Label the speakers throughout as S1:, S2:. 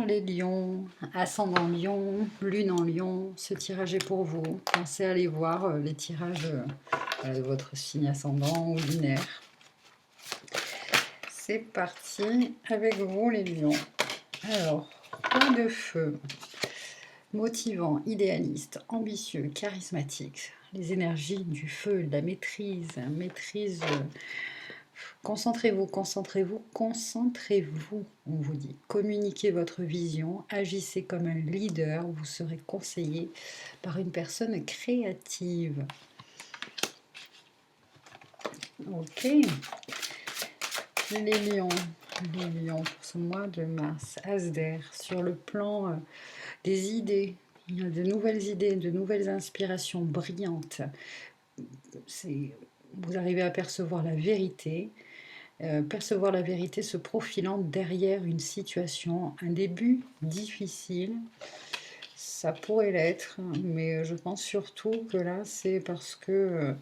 S1: les lions, ascendant lion, lune en lion, ce tirage est pour vous. Pensez à aller voir les tirages de votre signe ascendant ou lunaire. C'est parti avec vous les lions. Alors, point de feu, motivant, idéaliste, ambitieux, charismatique. Les énergies du feu, de la maîtrise, concentrez-vous, concentrez-vous, concentrez-vous, on vous dit. Communiquez votre vision, agissez comme un leader, vous serez conseillé par une personne créative. Ok. Les lions pour ce mois de mars. As d'air, sur le plan des idées, de nouvelles inspirations brillantes. Vous arrivez à percevoir la vérité. Percevoir la vérité se profilant derrière une situation, un début difficile, ça pourrait l'être, mais je pense surtout que là c'est parce que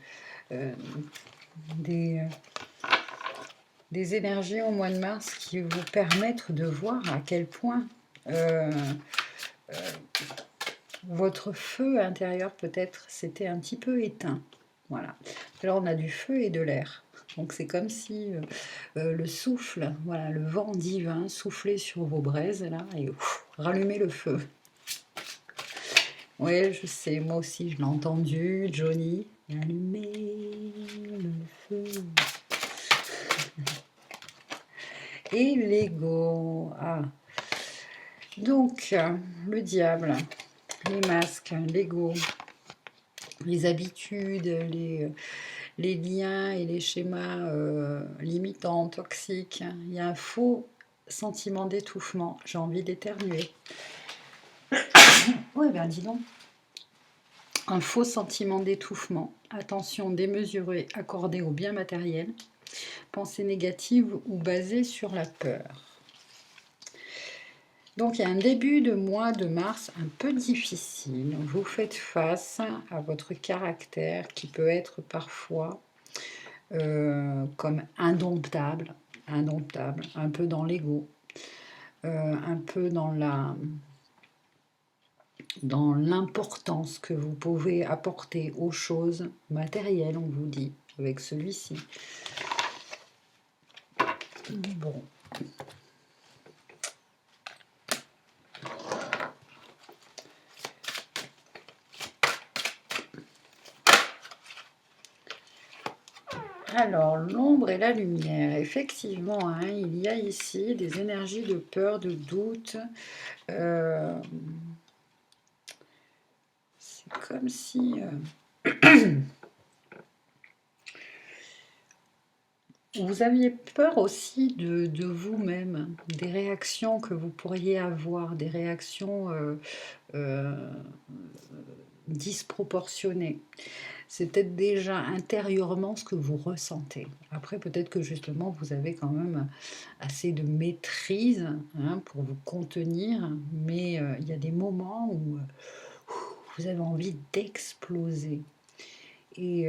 S1: des énergies au mois de mars qui vous permettent de voir à quel point votre feu intérieur peut-être s'était un petit peu éteint. Voilà. Alors on a du feu et de l'air. Donc c'est comme si le souffle, voilà, le vent divin soufflait sur vos braises là et rallumez le feu. Oui, je sais, moi aussi je l'ai entendu, Johnny. Allumer le feu. Et l'ego. Ah. Donc, le diable, les masques, l'ego, les habitudes, les liens et les schémas limitants, toxiques. Il y a un faux sentiment d'étouffement. J'ai envie d'éternuer. Oui, ben dis donc. Un faux sentiment d'étouffement. Attention démesurée accordée au bien matériel. Pensée négative ou basée sur la peur. Donc, il y a un début de mois de mars un peu difficile. Vous faites face à votre caractère qui peut être parfois comme indomptable, un peu dans l'ego, un peu dans l'importance que vous pouvez apporter aux choses matérielles, on vous dit, avec celui-ci. Bon. Alors, l'ombre et la lumière, effectivement, hein, il y a ici des énergies de peur, de doute. C'est comme si vous aviez peur aussi de vous-même, des réactions que vous pourriez avoir, des réactions disproportionnées. C'est peut-être déjà intérieurement ce que vous ressentez. Après, peut-être que justement, vous avez quand même assez de maîtrise hein, pour vous contenir, mais il y a des moments où vous avez envie d'exploser. Et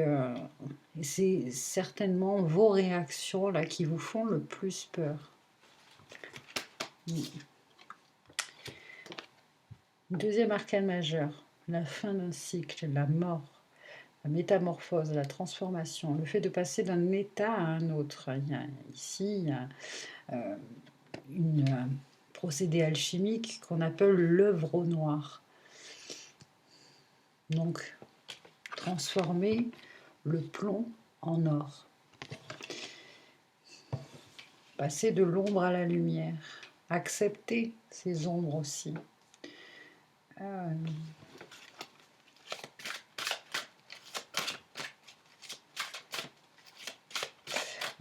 S1: c'est certainement vos réactions là qui vous font le plus peur. Deuxième arcane majeur, la fin d'un cycle, la mort. La métamorphose, la transformation, le fait de passer d'un état à un autre. Ici, il y a un procédé alchimique qu'on appelle l'œuvre au noir. Donc, transformer le plomb en or. Passer de l'ombre à la lumière. Accepter ces ombres aussi.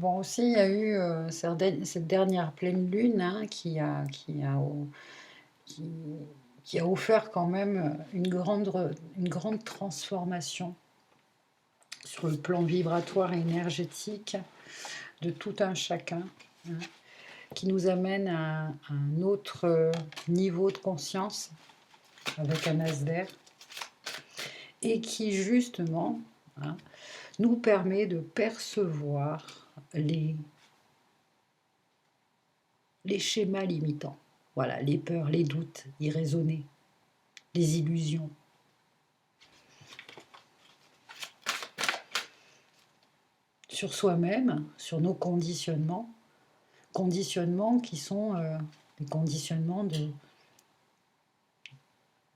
S1: Bon, aussi, il y a eu cette dernière pleine lune hein, qui a offert quand même une grande transformation sur le plan vibratoire et énergétique de tout un chacun, hein, qui nous amène à un autre niveau de conscience avec un as d'air et qui justement hein, nous permet de percevoir les schémas limitants. Voilà, les peurs, les doutes irraisonnés, les illusions. Sur soi-même, sur nos conditionnements qui sont des conditionnements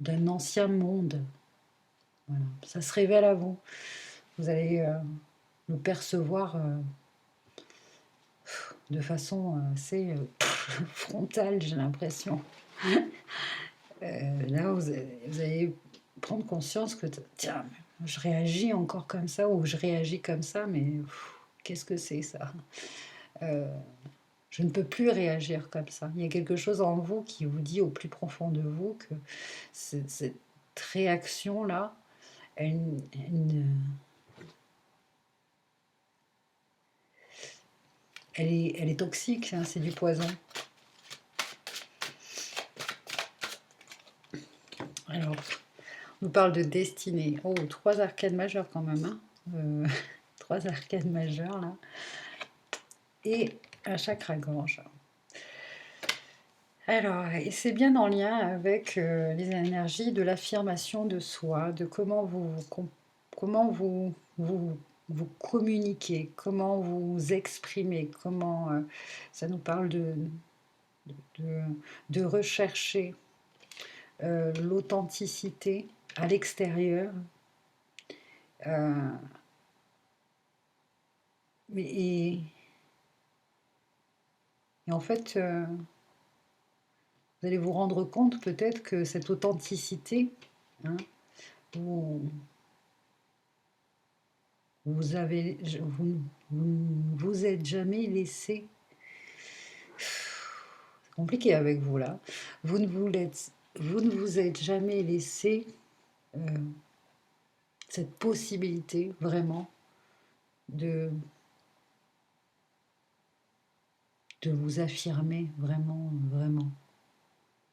S1: d'un ancien monde. Voilà. Ça se révèle à vous. Vous allez le percevoir de façon assez frontale, j'ai l'impression. Là, vous allez prendre conscience que, tiens, je réagis encore comme ça, ou je réagis comme ça, mais qu'est-ce que c'est ça? Je ne peux plus réagir comme ça. Il y a quelque chose en vous qui vous dit au plus profond de vous que cette réaction-là, elle est toxique, hein, c'est du poison. Alors, on nous parle de destinée. Oh, 3 arcades majeures quand même. Hein. 3 arcades majeures, là. Et un chakra-gorge. Alors, et c'est bien en lien avec les énergies de l'affirmation de soi, de comment vous communiquez, comment vous exprimez, comment ça nous parle de rechercher l'authenticité à l'extérieur. Et en fait, vous allez vous rendre compte peut-être que cette authenticité, hein, vous vous êtes jamais laissé. C'est compliqué avec vous là. Vous ne vous êtes jamais laissé cette possibilité vraiment de vous affirmer vraiment, vraiment.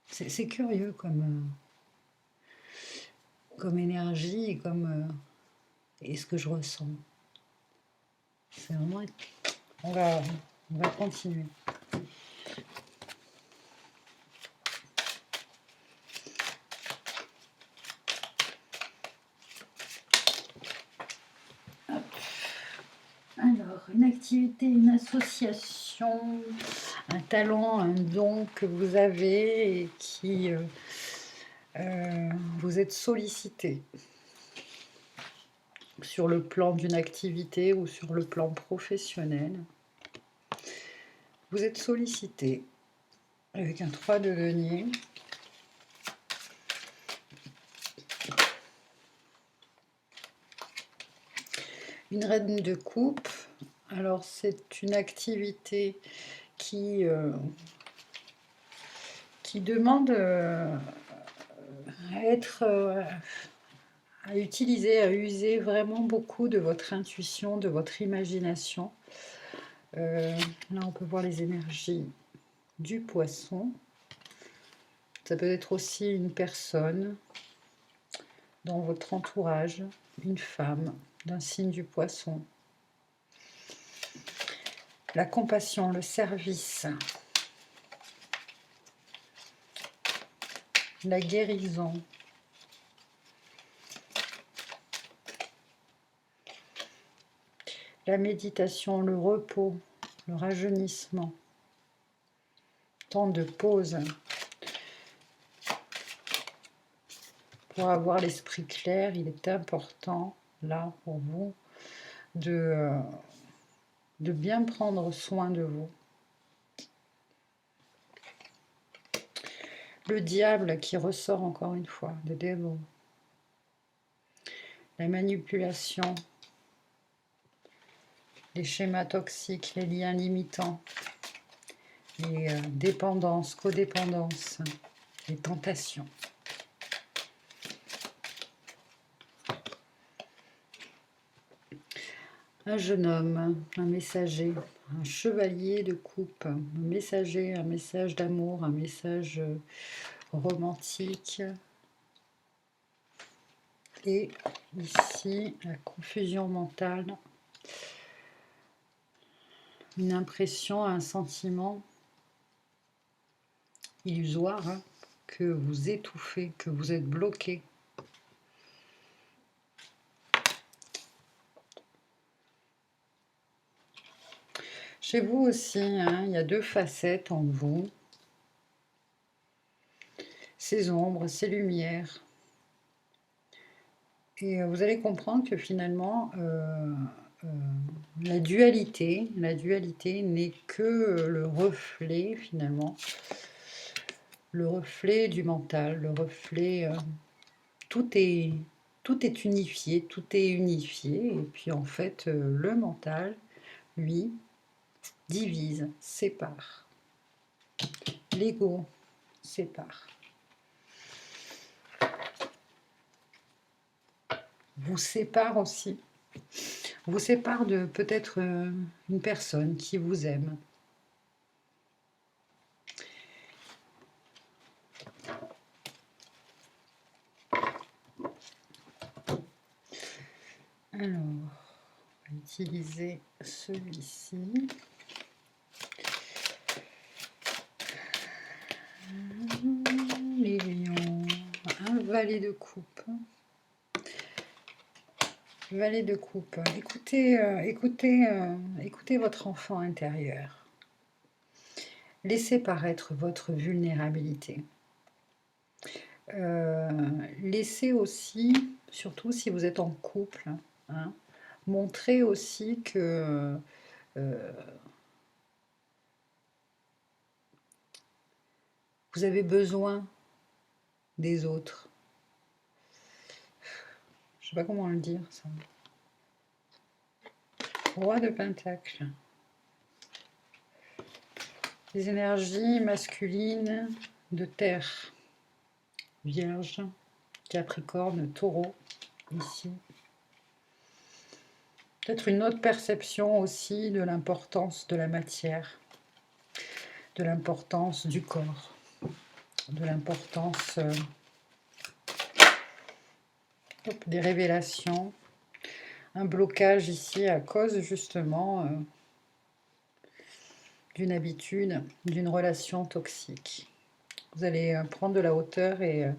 S1: C'est curieux comme énergie et ce que je ressens. C'est vraiment... On va continuer. Alors, une activité, une association, un talent, un don que vous avez et qui vous êtes sollicité sur le plan d'une activité ou sur le plan professionnel. Vous êtes sollicité avec un 3 de denier. Une reine de coupe. Alors, c'est une activité qui demande à utiliser, à user vraiment beaucoup de votre intuition, de votre imagination. Là, on peut voir les énergies du poisson. Ça peut être aussi une personne dans votre entourage, une femme d'un signe du poisson. La compassion, le service, la guérison, la méditation, le repos, le rajeunissement, temps de pause pour avoir l'esprit clair. Il est important là pour vous de bien prendre soin de vous. Le diable qui ressort encore une fois, le devil. La manipulation, les schémas toxiques, les liens limitants, les dépendances, codépendances, les tentations. Un jeune homme, un messager, un chevalier de coupe, un messager, un message d'amour, un message romantique. Et ici, la confusion mentale, une impression, un sentiment illusoire, hein, que vous étouffez, que vous êtes bloqué. Chez vous aussi, hein, il y a deux facettes en vous. Ces ombres, ces lumières. Et vous allez comprendre que finalement, la dualité n'est que le reflet, finalement, le reflet du mental, le reflet... tout est unifié, tout est unifié. Et puis en fait, le mental, lui, divise, sépare. L'ego sépare. Vous sépare aussi. Vous sépare de peut-être une personne qui vous aime. Alors, on va utiliser celui-ci. Les lions, un valet de coupe. Valet de coupe. Écoutez, écoutez votre enfant intérieur. Laissez paraître votre vulnérabilité. Laissez aussi, surtout si vous êtes en couple, hein, montrer aussi que vous avez besoin des autres. Je ne sais pas comment le dire, ça. Roi de Pentacle. Les énergies masculines de terre. Vierge, Capricorne, Taureau, ici. Peut-être une autre perception aussi de l'importance de la matière, de l'importance du corps, de l'importance des révélations. Un blocage ici à cause justement d'une habitude, d'une relation toxique. Vous allez prendre de la hauteur et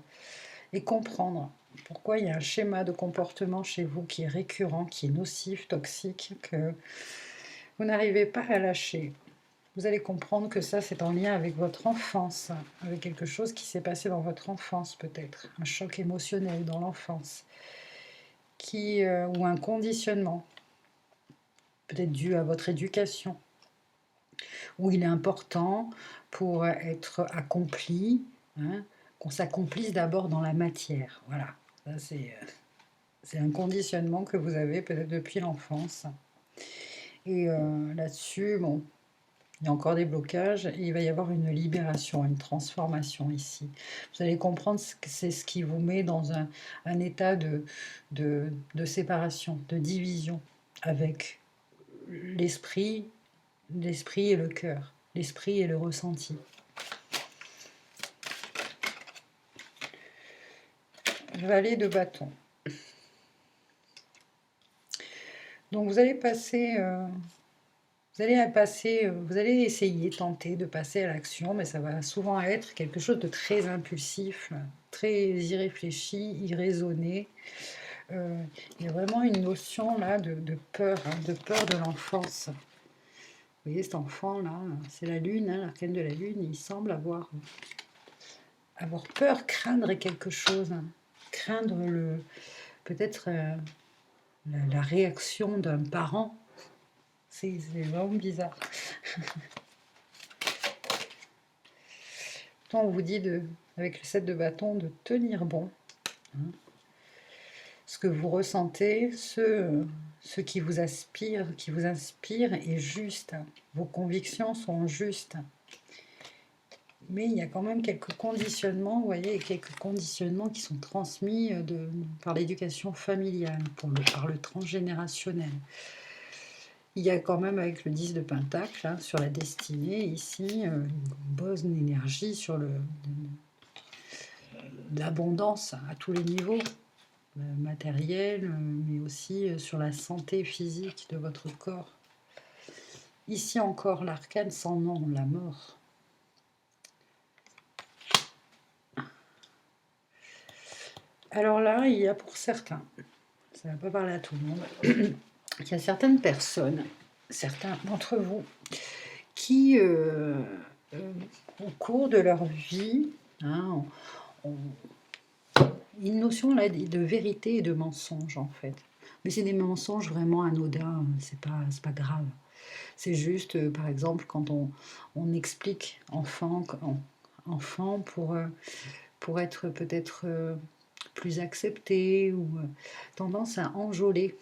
S1: comprendre pourquoi il y a un schéma de comportement chez vous qui est récurrent, qui est nocif, toxique, que vous n'arrivez pas à lâcher. Vous allez comprendre que ça, c'est en lien avec votre enfance, avec quelque chose qui s'est passé dans votre enfance peut-être, un choc émotionnel dans l'enfance, ou un conditionnement, peut-être dû à votre éducation, où il est important pour être accompli, hein, qu'on s'accomplisse d'abord dans la matière. Voilà, ça c'est un conditionnement que vous avez peut-être depuis l'enfance. Et là-dessus, bon, il y a encore des blocages et il va y avoir une libération, une transformation ici. Vous allez comprendre que c'est ce qui vous met dans un état de séparation, de division avec l'esprit et le cœur, l'esprit et le ressenti. Valet de bâton. Donc vous allez passer... vous allez essayer, tenter de passer à l'action, mais ça va souvent être quelque chose de très impulsif, très irréfléchi, irraisonné. Il y a vraiment une notion là de peur, hein, de peur de l'enfance. Vous voyez cet enfant là, c'est la lune, hein, l'arcane de la lune, il semble avoir peur, craindre quelque chose, hein, craindre peut-être la réaction d'un parent. C'est vraiment bizarre. On vous dit, avec le 7 de bâton, de tenir bon. Hein. Ce que vous ressentez, ce qui vous inspire est juste. Vos convictions sont justes. Mais il y a quand même quelques conditionnements, vous voyez, quelques conditionnements qui sont transmis par l'éducation familiale, par le transgénérationnel. Il y a quand même, avec le 10 de Pentacle, hein, sur la destinée, ici, une bonne énergie sur l'abondance à tous les niveaux, matériel, mais aussi sur la santé physique de votre corps. Ici encore, l'arcane sans nom, la mort. Alors là, il y a pour certains, ça ne va pas parler à tout le monde, il y a certaines personnes, certains d'entre vous, qui, au cours de leur vie, hein, ont une notion là de vérité et de mensonge en fait. Mais c'est des mensonges vraiment anodins, c'est pas grave. C'est juste, par exemple, quand on explique enfant pour être peut-être plus accepté ou tendance à enjoler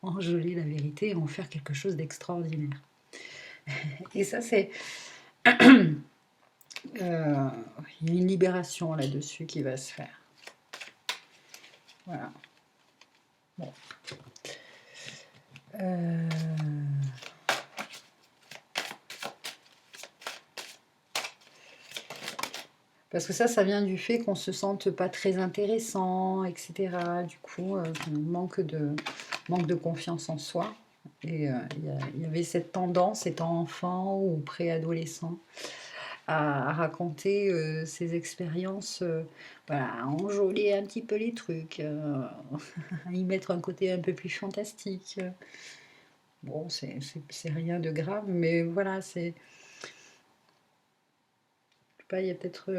S1: la vérité et en faire quelque chose d'extraordinaire. Et ça, c'est... Il y a une libération là-dessus qui va se faire. Voilà. Bon. Parce que ça vient du fait qu'on se sente pas très intéressant, etc. Du coup, manque de confiance en soi. Et il y avait cette tendance, étant enfant ou préadolescent, à raconter ses expériences, voilà, à enjôler un petit peu les trucs, à y mettre un côté un peu plus fantastique. Bon, c'est rien de grave, mais voilà, c'est... Je sais pas, il y a peut-être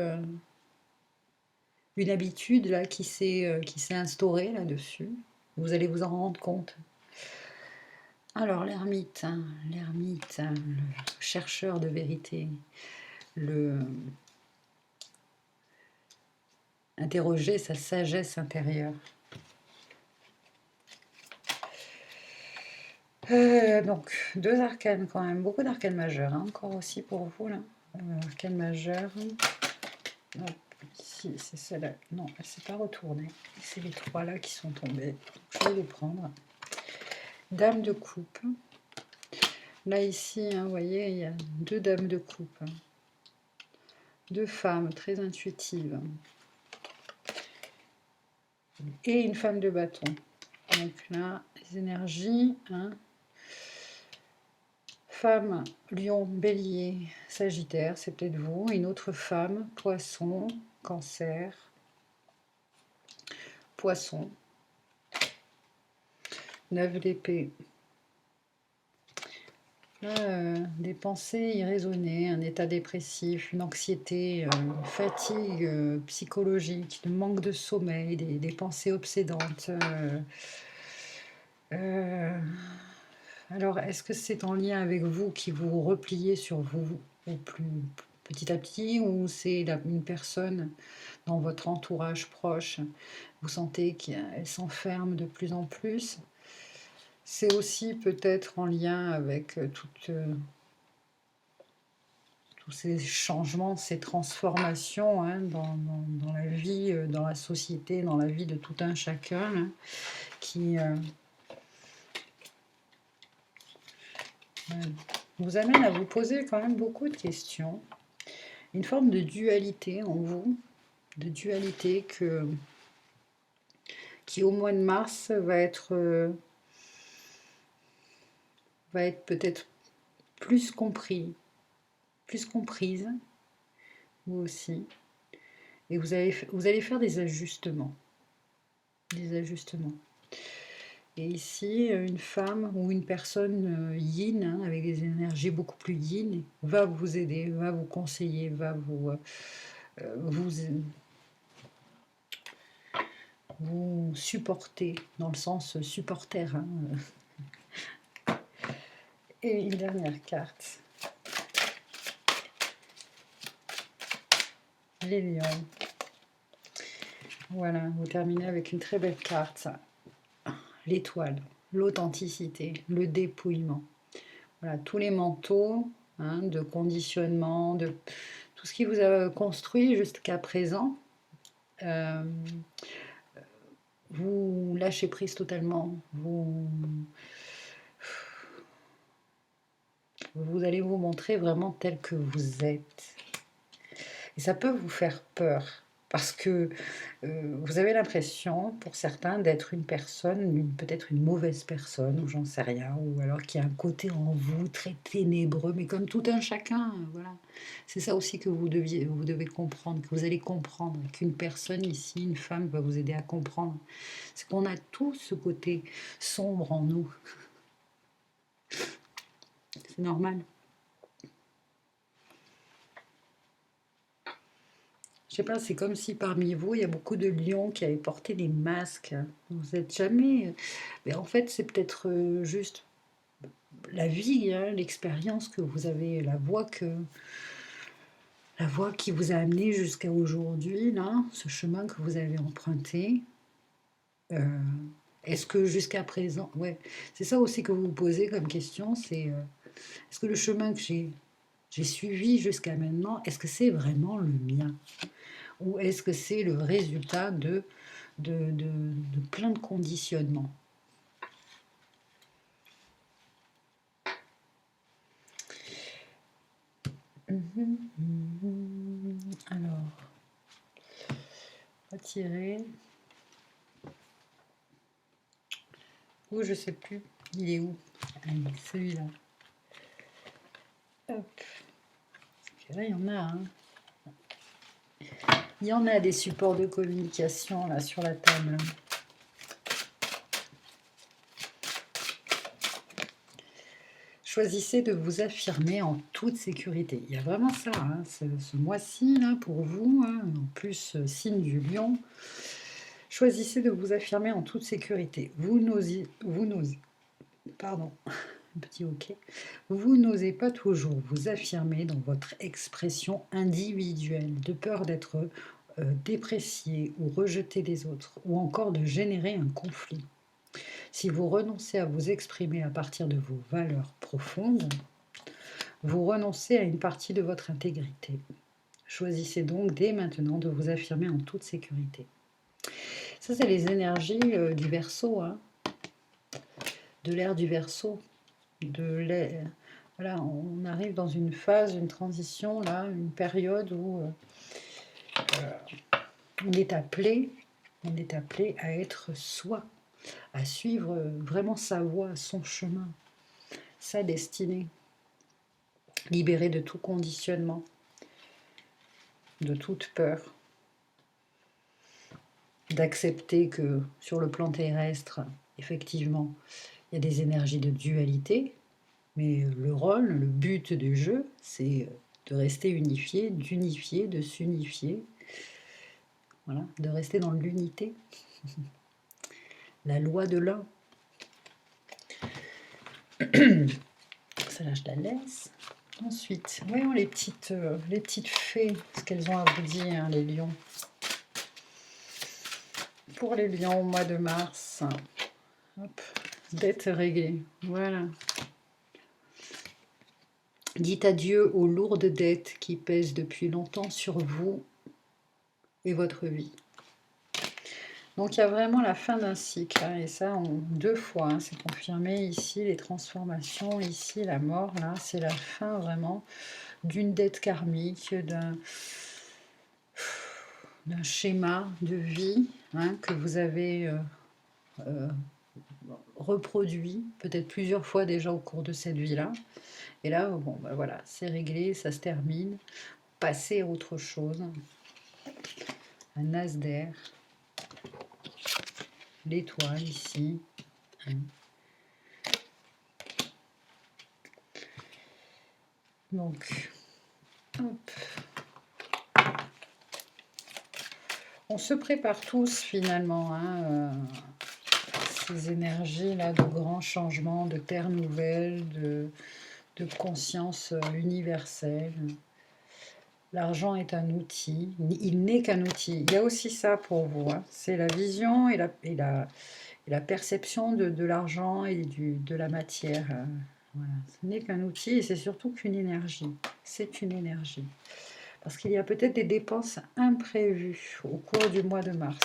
S1: une habitude là qui s'est instaurée là-dessus. Vous allez vous en rendre compte. Alors, l'ermite, hein, le chercheur de vérité, le interroger sa sagesse intérieure. Donc, deux arcanes quand même, beaucoup d'arcanes majeures, hein, encore aussi pour vous là. Arcane majeure. Hop, ici, c'est celle-là. Non, elle ne s'est pas retournée. C'est les trois là qui sont tombés. Je vais les prendre. Dame de coupe. Là, ici, hein, vous voyez, il y a deux dames de coupe. Deux femmes très intuitives. Et une femme de bâton. Donc là, les énergies. Hein. Femme, lion, bélier, sagittaire, c'est peut-être vous. Une autre femme, poisson, cancer, poisson. 9 d'épée. Là, des pensées irraisonnées, un état dépressif, une anxiété, une fatigue psychologique, le manque de sommeil, des pensées obsédantes. Alors, est-ce que c'est en lien avec vous qui vous repliez sur vous au plus petit à petit, ou c'est une personne dans votre entourage proche, vous sentez qu'elle s'enferme de plus en plus? C'est aussi peut-être en lien avec tous ces changements, ces transformations hein, dans la vie, dans la société, dans la vie de tout un chacun, hein, qui vous amène à vous poser quand même beaucoup de questions. Une forme de dualité en vous, de dualité qui au mois de mars va être peut-être plus compris, plus comprise, vous aussi. Et vous allez faire des ajustements. Des ajustements. Et ici, une femme ou une personne yin, hein, avec des énergies beaucoup plus yin, va vous aider, va vous conseiller, va vous supporter, dans le sens supporter. Hein. Et une dernière carte. Les lions. Voilà, vous terminez avec une très belle carte. L'étoile, l'authenticité, le dépouillement. Voilà, tous les manteaux hein, de conditionnement, de tout ce qui vous a construit jusqu'à présent, vous lâchez prise totalement. Vous allez vous montrer vraiment tel que vous êtes. Et ça peut vous faire peur, Parce que vous avez l'impression, pour certains, d'être une personne, peut-être une mauvaise personne, ou j'en sais rien, ou alors qu'il y a un côté en vous très ténébreux, mais comme tout un chacun, voilà. C'est ça aussi que vous devez comprendre, que vous allez comprendre, qu'une personne ici, une femme, va vous aider à comprendre. C'est qu'on a tous ce côté sombre en nous. C'est normal. Je sais pas, c'est comme si parmi vous, il y a beaucoup de lions qui avaient porté des masques. Vous n'êtes jamais... Mais en fait, c'est peut-être juste la vie, hein, l'expérience que vous avez, la voie qui vous a amené jusqu'à aujourd'hui, là, ce chemin que vous avez emprunté. Euh, Est-ce que jusqu'à présent... Ouais, c'est ça aussi que vous vous posez comme question, c'est est-ce que le chemin que j'ai suivi jusqu'à maintenant, est-ce que c'est vraiment le mien? Ou est-ce que c'est le résultat de plein de conditionnements? Alors, retirer. Ou je sais plus. Il est où? Allez, celui-là. Hop. Parce que là, il y en a, hein. Il y en a des supports de communication là sur la table. Choisissez de vous affirmer en toute sécurité. Il y a vraiment ça, hein, ce mois-ci, là, pour vous, hein, en plus, signe du lion. Choisissez de vous affirmer en toute sécurité. Pardon, un petit ok. Vous n'osez pas toujours vous affirmer dans votre expression individuelle, de peur d'être déprécié ou rejeté des autres, ou encore de générer un conflit. Si vous renoncez à vous exprimer à partir de vos valeurs profondes, vous renoncez à une partie de votre intégrité. Choisissez donc dès maintenant de vous affirmer en toute sécurité. Ça, c'est les énergies du Verseau, hein, de l'ère du Verseau. Voilà, on arrive dans une phase, une transition, là, une période où on est appelé à être soi, à suivre vraiment sa voie, son chemin, sa destinée, libéré de tout conditionnement, de toute peur, d'accepter que sur le plan terrestre, effectivement, il y a des énergies de dualité, mais le rôle, le but du jeu, c'est de rester unifié, d'unifier, de s'unifier, voilà, de rester dans l'unité, la loi de l'un. Celle-là, je la laisse. Ensuite, voyons les petites fées, ce qu'elles ont à vous dire, les lions. Pour les lions au mois de mars, hop, dette réglée, voilà. Dites adieu aux lourdes dettes qui pèsent depuis longtemps sur vous et votre vie. Donc il y a vraiment la fin d'un cycle, hein, et ça en 2 fois, hein, c'est confirmé ici, les transformations, ici la mort, là c'est la fin vraiment d'une dette karmique, d'un schéma de vie, hein, que vous avez reproduit peut-être plusieurs fois déjà au cours de cette vie-là. Et là, bon, ben voilà, c'est réglé, ça se termine. Passez à autre chose. Un as d'air. L'étoile ici. Donc, hop. On se prépare tous finalement, hein, ces énergies-là de grands changements, de terre nouvelle, de conscience universelle. L'argent est un outil, il n'est qu'un outil. Il y a aussi ça pour vous, hein. C'est la vision et la perception de l'argent et de la matière. Voilà. Ce n'est qu'un outil et c'est surtout qu'une énergie. C'est une énergie. Parce qu'il y a peut-être des dépenses imprévues au cours du mois de mars.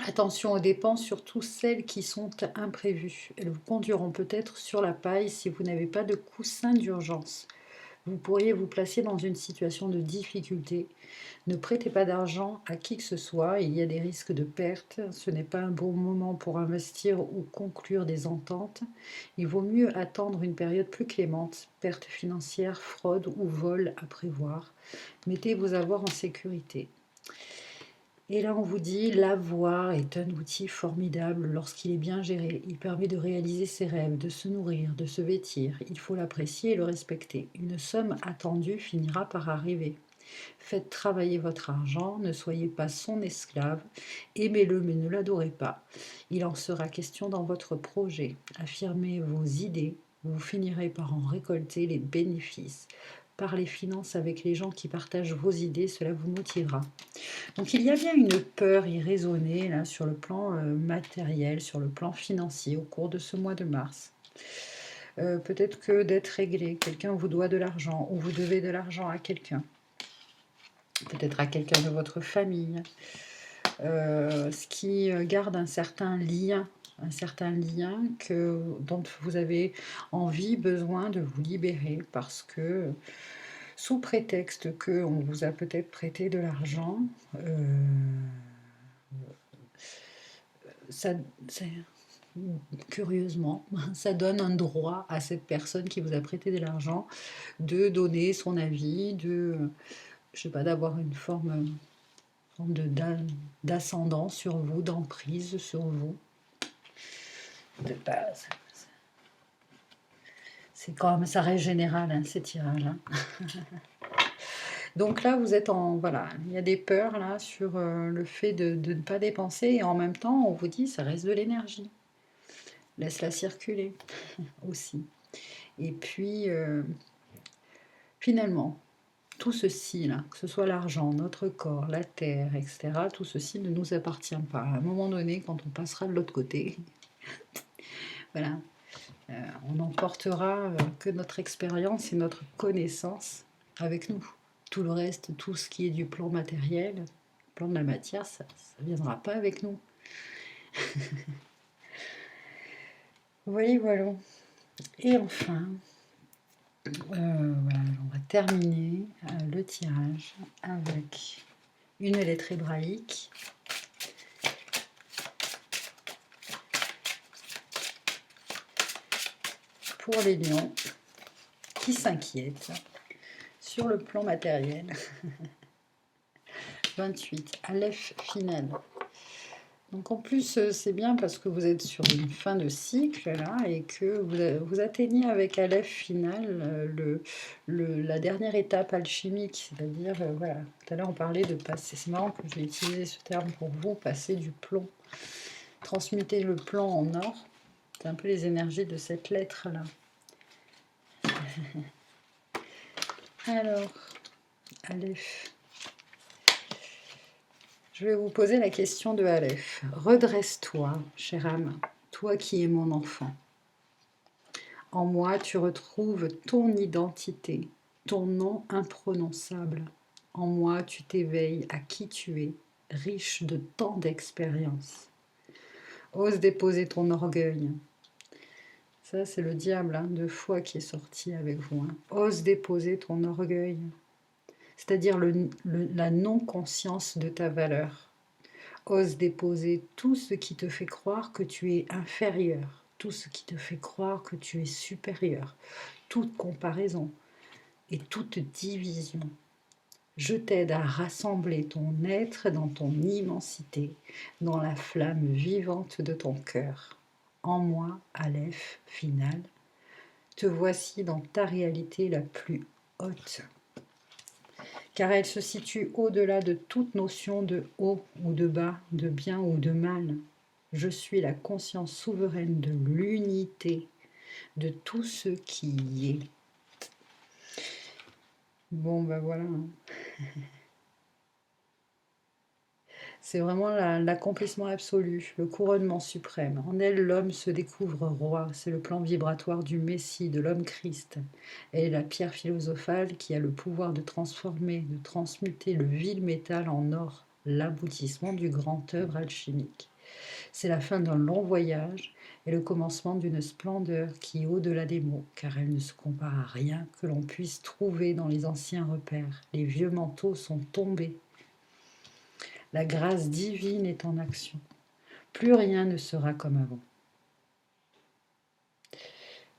S1: Attention aux dépenses, surtout celles qui sont imprévues. Elles vous conduiront peut-être sur la paille si vous n'avez pas de coussin d'urgence. Vous pourriez vous placer dans une situation de difficulté. Ne prêtez pas d'argent à qui que ce soit, il y a des risques de perte. Ce n'est pas un bon moment pour investir ou conclure des ententes. Il vaut mieux attendre une période plus clémente. Perte financière, fraude ou vol à prévoir. Mettez vos avoirs en sécurité. Et là, on vous dit, l'avoir est un outil formidable lorsqu'il est bien géré. Il permet de réaliser ses rêves, de se nourrir, de se vêtir. Il faut l'apprécier et le respecter. Une somme attendue finira par arriver. Faites travailler votre argent, ne soyez pas son esclave. Aimez-le, mais ne l'adorez pas. Il en sera question dans votre projet. Affirmez vos idées, vous finirez par en récolter les bénéfices. Parlez finances avec les gens qui partagent vos idées, cela vous motivera. Donc il y a bien une peur irraisonnée là, sur le plan matériel, sur le plan financier au cours de ce mois de mars. Peut-être que d'être réglé, quelqu'un vous doit de l'argent ou vous devez de l'argent à quelqu'un. Peut-être à quelqu'un de votre famille. Ce qui garde un certain lien dont vous avez envie, besoin de vous libérer parce que sous prétexte qu'on vous a peut-être prêté de l'argent, ça, curieusement, ça donne un droit à cette personne qui vous a prêté de l'argent de donner son avis, je sais pas, d'avoir une forme d'ascendant sur vous, d'emprise sur vous. C'est quand même, ça reste général, hein, ces tirages. Hein. Donc là, vous êtes en... Voilà, il y a des peurs là sur le fait de ne pas dépenser. Et en même temps, on vous dit, ça reste de l'énergie. Laisse-la circuler aussi. Et puis, finalement, tout ceci, là, que ce soit l'argent, notre corps, la terre, etc., tout ceci ne nous appartient pas. À un moment donné, quand on passera de l'autre côté, voilà, on n'emportera que notre expérience et notre connaissance avec nous. Tout le reste, tout ce qui est du plan matériel, le plan de la matière, ça ne viendra pas avec nous. Voilà, voilà. Et enfin, voilà, on va terminer le tirage avec une lettre hébraïque. Pour les lions qui s'inquiètent sur le plan matériel. 28, Aleph final. Donc en plus, c'est bien parce que vous êtes sur une fin de cycle là et que vous atteignez avec Aleph final la dernière étape alchimique, c'est-à-dire, voilà, tout à l'heure on parlait de passer, c'est marrant que j'ai utilisé ce terme pour vous, passer du plomb, transmuter le plomb en or, c'est un peu les énergies de cette lettre là. Alors, Aleph. Je vais vous poser la question de Aleph. Redresse-toi, chère âme, toi qui es mon enfant. En moi, tu retrouves ton identité, ton nom imprononçable. En moi, tu t'éveilles à qui tu es, riche de tant d'expériences. Ose déposer ton orgueil. Ça, c'est le diable hein, de foi qui est sorti avec vous. Hein. Ose déposer ton orgueil. C'est-à-dire la non-conscience de ta valeur. Ose déposer tout ce qui te fait croire que tu es inférieur, tout ce qui te fait croire que tu es supérieur, toute comparaison et toute division. Je t'aide à rassembler ton être dans ton immensité, dans la flamme vivante de ton cœur. En moi, Aleph, final, te voici dans ta réalité la plus haute. Car elle se situe au-delà de toute notion de haut ou de bas, de bien ou de mal. Je suis la conscience souveraine de l'unité, de tout ce qui y est. Bon, ben voilà. C'est vraiment l'accomplissement absolu, le couronnement suprême. En elle, l'homme se découvre roi. C'est le plan vibratoire du Messie, de l'homme-Christ. Elle est la pierre philosophale qui a le pouvoir de transformer, de transmuter le vil métal en or, l'aboutissement du grand œuvre alchimique. C'est la fin d'un long voyage, est le commencement d'une splendeur qui est au-delà des mots, car elle ne se compare à rien que l'on puisse trouver dans les anciens repères. Les vieux manteaux sont tombés. La grâce divine est en action. Plus rien ne sera comme avant.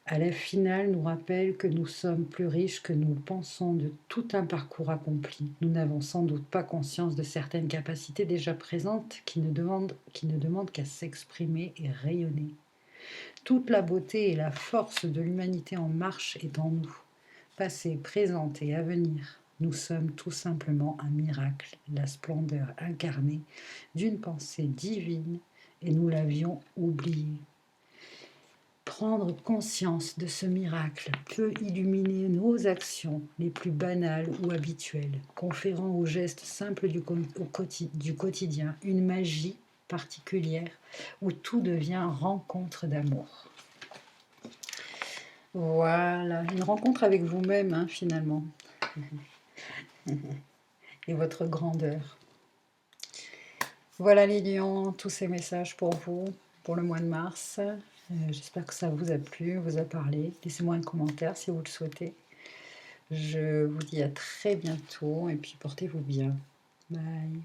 S1: À la finale, nous rappelle que nous sommes plus riches que nous le pensons de tout un parcours accompli. Nous n'avons sans doute pas conscience de certaines capacités déjà présentes qui ne demandent qu'à s'exprimer et rayonner. Toute la beauté et la force de l'humanité en marche est en nous, passé, présent et à venir. Nous sommes tout simplement un miracle, la splendeur incarnée d'une pensée divine, et nous l'avions oublié. Prendre conscience de ce miracle peut illuminer nos actions les plus banales ou habituelles, conférant aux gestes simples du quotidien une magie particulière où tout devient rencontre d'amour. Voilà, une rencontre avec vous-même, hein, finalement, et votre grandeur. Voilà les lions, tous ces messages pour vous, pour le mois de mars. J'espère que ça vous a plu, vous a parlé. Laissez-moi un commentaire si vous le souhaitez. Je vous dis à très bientôt et puis portez-vous bien. Bye.